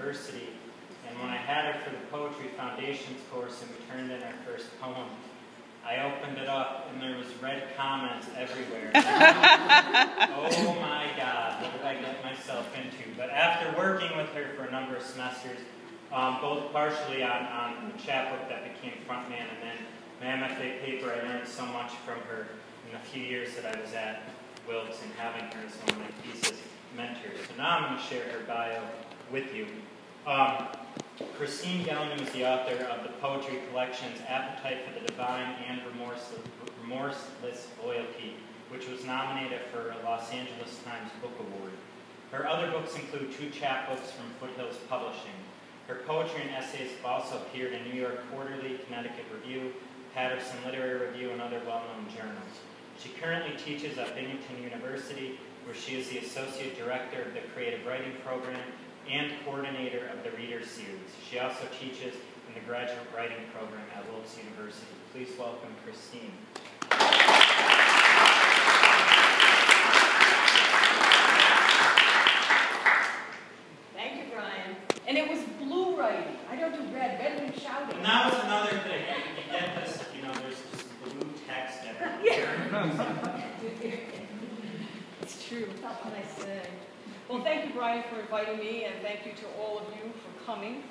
University. And when I had her for the Poetry Foundations course and we turned in our first poem, I opened it up and there was red comments everywhere. Oh my God, what did I get myself into? But after working with her for a number of semesters, both partially on the chapbook that became Frontman and then my MFA paper, I learned so much from her in the few years that I was at Wilkes and having her as one of my thesis mentors. So now I'm going to share her bio with you. Christine Gelineau is the author of the poetry collections Appetite for the Divine and Remorseless Loyalty, which was nominated for a Los Angeles Times Book Award. Her other books include 2 chapbooks from Foothills Publishing. Her poetry and essays have also appeared in New York Quarterly, Connecticut Review, Patterson Literary Review, and other well-known journals. She currently teaches at Binghamton University, where she is the Associate Director of the Creative Writing Program and coordinator of the Reader Series. She also teaches in the Graduate Writing Program at Wilkes University. Please welcome Christine. Thank you, Brian. And it was blue writing. I don't do red. Red means shouting. And that was another thing. You get this, you know, there's just blue text everywhere. It's true. What can I say? Well, thank you, Brian, for inviting me, and thank you to all of you for coming.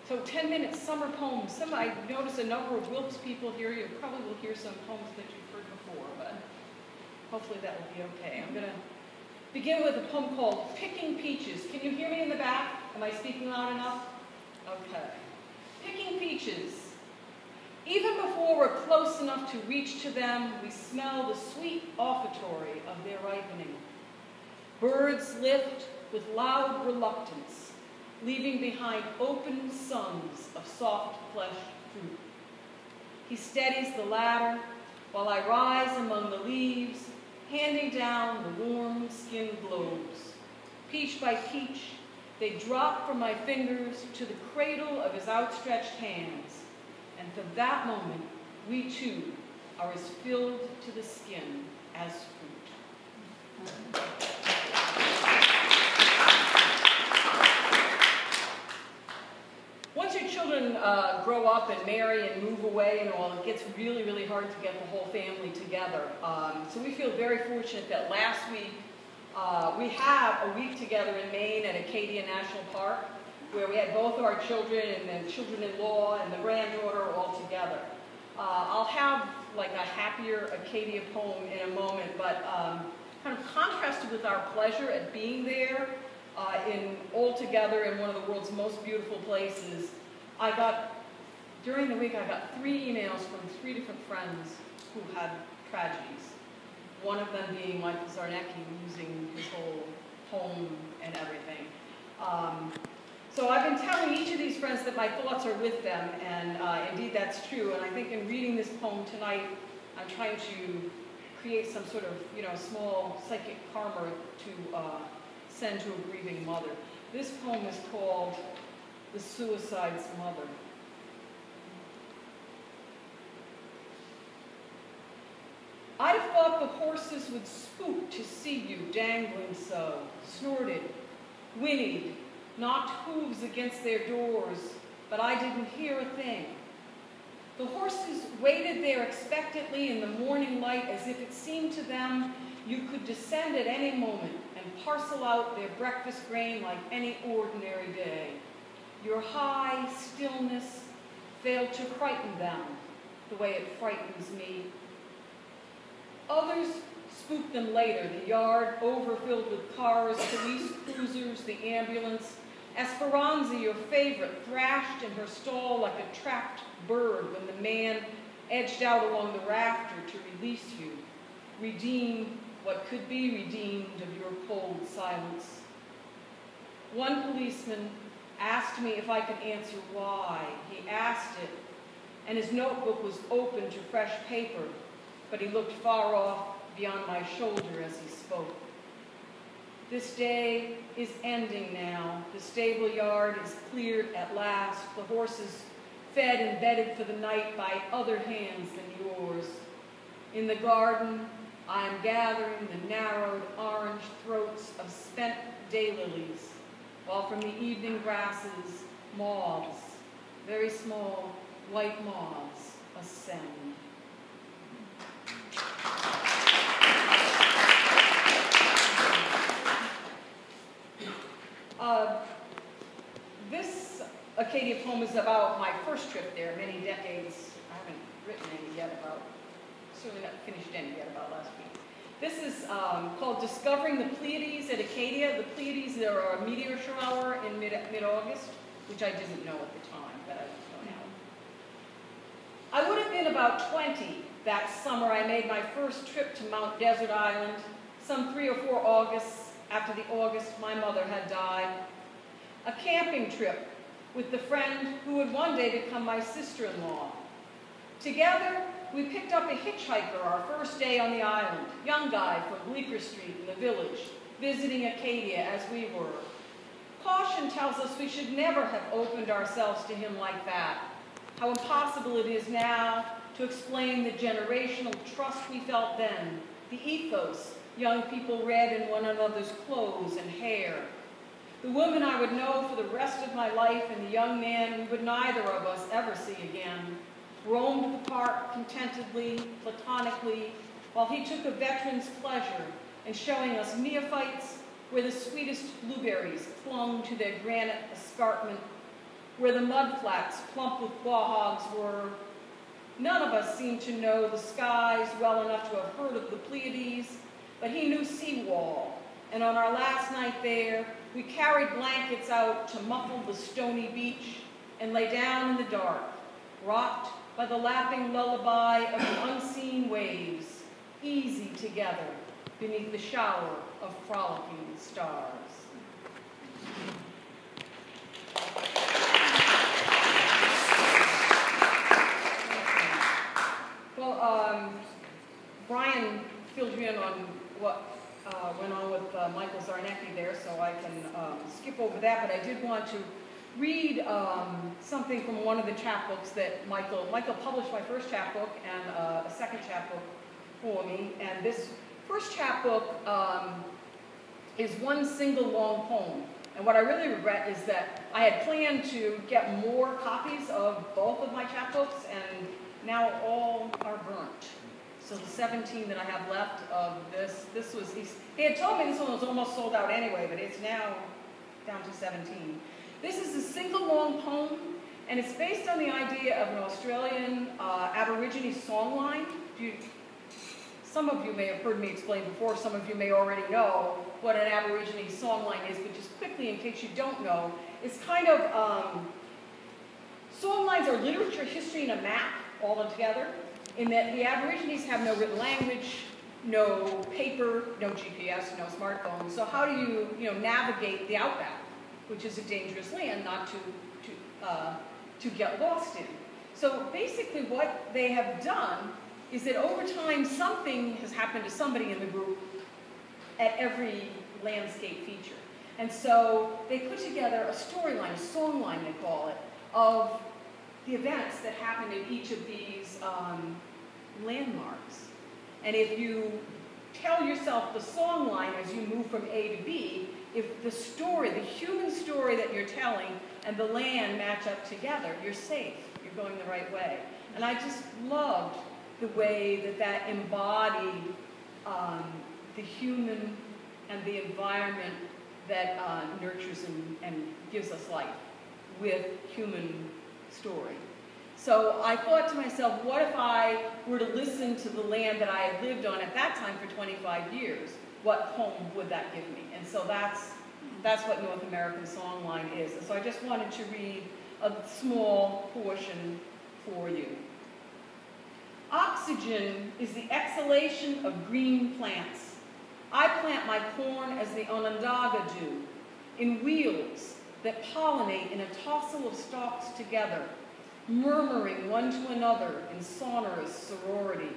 So 10 minutes, summer poems. I noticed a number of Wilkes people here. You probably will hear some poems that you've heard before, but hopefully that will be okay. I'm going to begin with a poem called Picking Peaches. Can you hear me in the back? Am I speaking loud enough? Okay. Picking peaches. Even before we're close enough to reach to them, we smell the sweet offertory of their ripening. Birds lift with loud reluctance, leaving behind open suns of soft-fleshed fruit. He steadies the ladder while I rise among the leaves, handing down the warm skin globes. Peach by peach, they drop from my fingers to the cradle of his outstretched hands. And for that moment, we too are as filled to the skin as fruit. Once your children grow up and marry and move away and all, it gets really, really hard to get the whole family together. So we feel very fortunate that last week we have a week together in Maine at Acadia National Park, where we had both of our children and then children-in-law and the granddaughter all together. I'll have like a happier Acadia poem in a moment, but kind of contrasted with our pleasure at being there all together in one of the world's most beautiful places, during the week I got 3 emails from 3 different friends who had tragedies. One of them being Michael Zarnecki losing his whole home and everything. So I've been telling each of these friends that my thoughts are with them, and indeed that's true. And I think in reading this poem tonight, I'm trying to create some sort of, small psychic karma to send to a grieving mother. This poem is called The Suicide's Mother. I'd have thought the horses would spook to see you dangling so, snorted, whinnied, knocked hooves against their doors, but I didn't hear a thing. The horses waited there expectantly in the morning light as if it seemed to them you could descend at any moment and parcel out their breakfast grain like any ordinary day. Your high stillness failed to frighten them the way it frightens me. Others spooked them later, the yard overfilled with cars, police cruisers, the ambulance. Esperanza, your favorite, thrashed in her stall like a trapped bird when the man edged out along the rafter to release you, redeem what could be redeemed of your cold silence. One policeman asked me if I could answer why. He asked it, and his notebook was open to fresh paper, but he looked far off beyond my shoulder as he spoke. This day is ending now. The stable yard is cleared at last. The horses fed and bedded for the night by other hands than yours. In the garden, I am gathering the narrowed orange throats of spent daylilies. while from the evening grasses, moths, very small white moths, ascend. This Acadia poem is about my first trip there, many decades. I haven't written any yet about, certainly not finished any yet about last week. This is called Discovering the Pleiades at Acadia. The Pleiades, there are a meteor shower in mid-August, which I didn't know at the time, but I know now. I would have been about 20 that summer I made my first trip to Mount Desert Island, some 3 or 4 Augusts after the August my mother had died. A camping trip with the friend who would one day become my sister-in-law. Together, we picked up a hitchhiker our first day on the island, young guy from Bleecker Street in the village, visiting Acadia as we were. Caution tells us we should never have opened ourselves to him like that. How impossible it is now to explain the generational trust we felt then, the ethos young people read in one another's clothes and hair. The woman I would know for the rest of my life and the young man we would neither of us ever see again, roamed the park contentedly, platonically, while he took a veteran's pleasure in showing us neophytes where the sweetest blueberries clung to their granite escarpment, where the mudflats plump with quahogs were. None of us seemed to know the skies well enough to have heard of the Pleiades, but he knew seawall, and on our last night there, we carried blankets out to muffle the stony beach and lay down in the dark, rocked by the lapping lullaby of the unseen waves, easy together beneath the shower of frolicking stars. Well, Brian filled you in on what went on with Michael Zarnecki there, so I can skip over that, but I did want to read something from one of the chapbooks that Michael published my first chapbook and a second chapbook for me, and this first chapbook is one single long poem, and what I really regret is that I had planned to get more copies of both of my chapbooks, and now all are burnt. So the 17 that I have left of this was, he had told me this one was almost sold out anyway, but it's now down to 17. This is a single long poem, and it's based on the idea of an Australian Aborigine songline. Some of you may have heard me explain before, some of you may already know what an Aborigine songline is, but just quickly, in case you don't know, it's kind of, songlines are literature, history, and a map all together, in that the Aborigines have no written language, no paper, no GPS, no smartphone. So how do you, navigate the outback, which is a dangerous land not to get lost in? So basically what they have done is that over time something has happened to somebody in the group at every landscape feature. And so they put together a storyline, a songline they call it, of the events that happened in each of these landmarks. And if you tell yourself the songline as you move from A to B, if the story, the human story that you're telling and the land match up together, you're safe, you're going the right way. And I just loved the way that embodied the human and the environment that nurtures and gives us life with human story. So I thought to myself, what if I were to listen to the land that I had lived on at that time for 25 years? What poem would that give me? And so that's what North American Songline is. And so I just wanted to read a small portion for you. Oxygen is the exhalation of green plants. I plant my corn as the Onondaga do, in wheels that pollinate in a tossle of stalks together, murmuring one to another in sonorous sorority.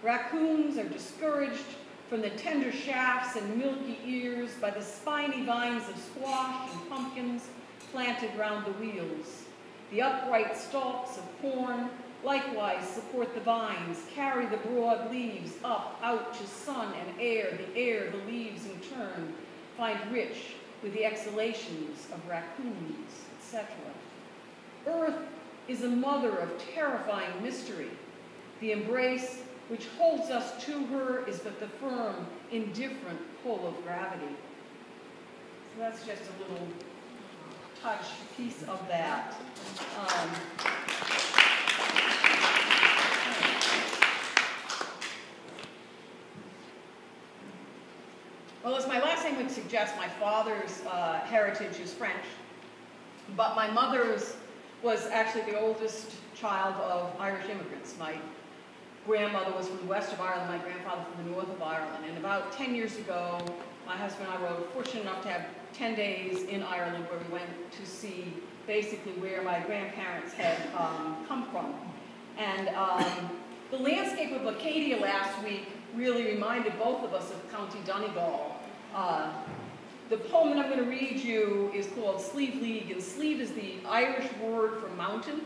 Raccoons are discouraged from the tender shafts and milky ears by the spiny vines of squash and pumpkins planted round the wheels. The upright stalks of corn likewise support the vines, carry the broad leaves up, out to sun and air, the leaves in turn find rich, with the exhalations of raccoons, etc. Earth is a mother of terrifying mystery. The embrace which holds us to her is but the firm, indifferent pull of gravity. So that's just a little touch, piece of that. Well, as my last name would suggest, my father's heritage is French, but my mother's was actually the oldest child of Irish immigrants. My grandmother was from the west of Ireland, my grandfather from the north of Ireland. And about 10 years ago, my husband and I were fortunate enough to have 10 days in Ireland where we went to see basically where my grandparents had come from. And the landscape of Acadia last week really reminded both of us of County Donegal. The poem that I'm going to read you is called Slieve League, and Slieve is the Irish word for mountain.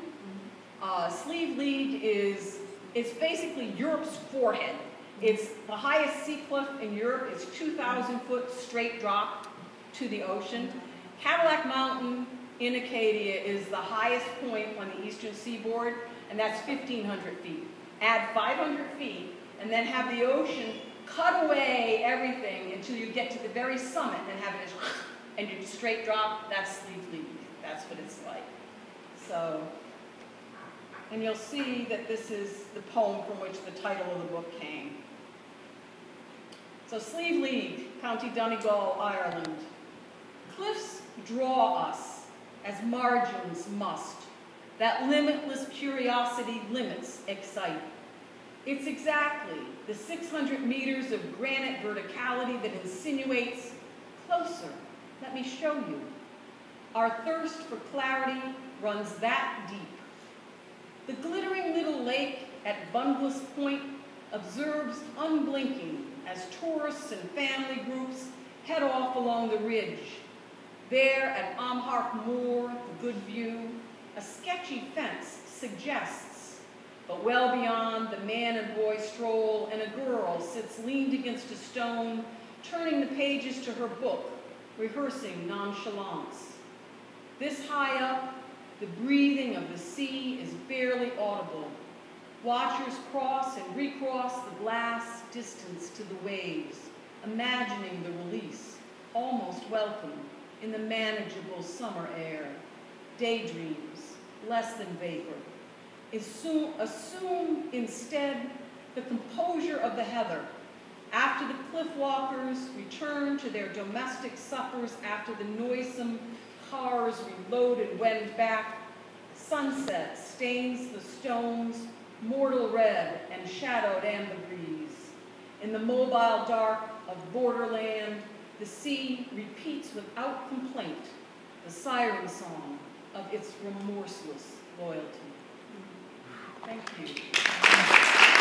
Slieve League it's basically Europe's forehead. It's the highest sea cliff in Europe. It's 2,000-foot straight drop to the ocean. Cadillac Mountain in Acadia is the highest point on the eastern seaboard, and that's 1,500 feet. Add 500 feet, and then have the ocean cut away everything until you get to the very summit and have it and you straight drop. That's Slieve League. That's what it's like. So, and you'll see that this is the poem from which the title of the book came. So Slieve League, County Donegal, Ireland. Cliffs draw us as margins must. That limitless curiosity limits excite. It's exactly the 600 meters of granite verticality that insinuates, closer, let me show you. Our thirst for clarity runs that deep. The glittering little lake at Bundless Point observes unblinking as tourists and family groups head off along the ridge. There at Amhark Moor, the good view, a sketchy fence suggests, but well beyond, the man and boy stroll, and a girl sits leaned against a stone, turning the pages to her book, rehearsing nonchalance. This high up, the breathing of the sea is barely audible. Watchers cross and recross the glass distance to the waves, imagining the release, almost welcome, in the manageable summer air. Daydreams, less than vapor. Assume instead the composure of the heather. After the cliff walkers return to their domestic suppers after the noisome cars reload and wend back, sunset stains the stones mortal red and shadowed ambergris. In the mobile dark of borderland, the sea repeats without complaint the siren song of its remorseless loyalty. Thank you.